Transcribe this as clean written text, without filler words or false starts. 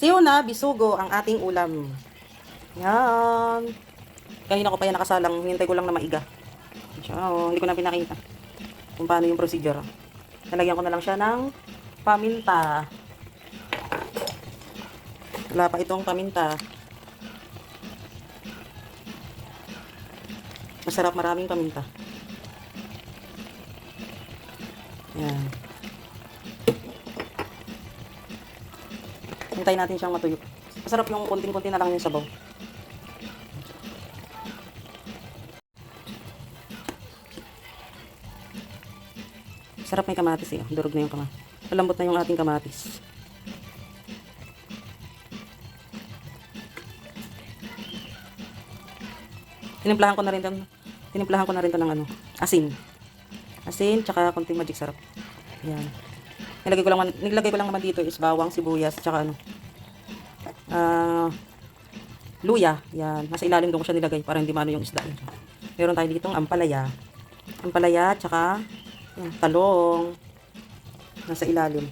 Siyo na bisugo ang ating ulam. Yan. Kanina ko pa yan nakasalang. Hintay ko lang na maiga. So, hindi ko na pinakita kung paano yung procedure. Nalagyan ko na lang siya ng paminta. Wala pa itong paminta. Masarap, maraming paminta. Yan. Hintayin natin siyang matuyo. Masarap yung konting-konti na lang yung sabaw. Sarap may kamatis eh. Durog na yung kamatis. Malambot na yung ating kamatis. Tinimplahan ko na rin 'to ng ano, asin. Asin tsaka konting magic sarap. Yan. Nilagay ko lang naman dito is bawang, sibuyas, tsaka ano. Luya. Yan. Nasa ilalim doon ko siya nilagay para hindi maano yung isda. Meron tayo ditong ampalaya. Ampalaya tsaka yan, talong. Nasa ilalim.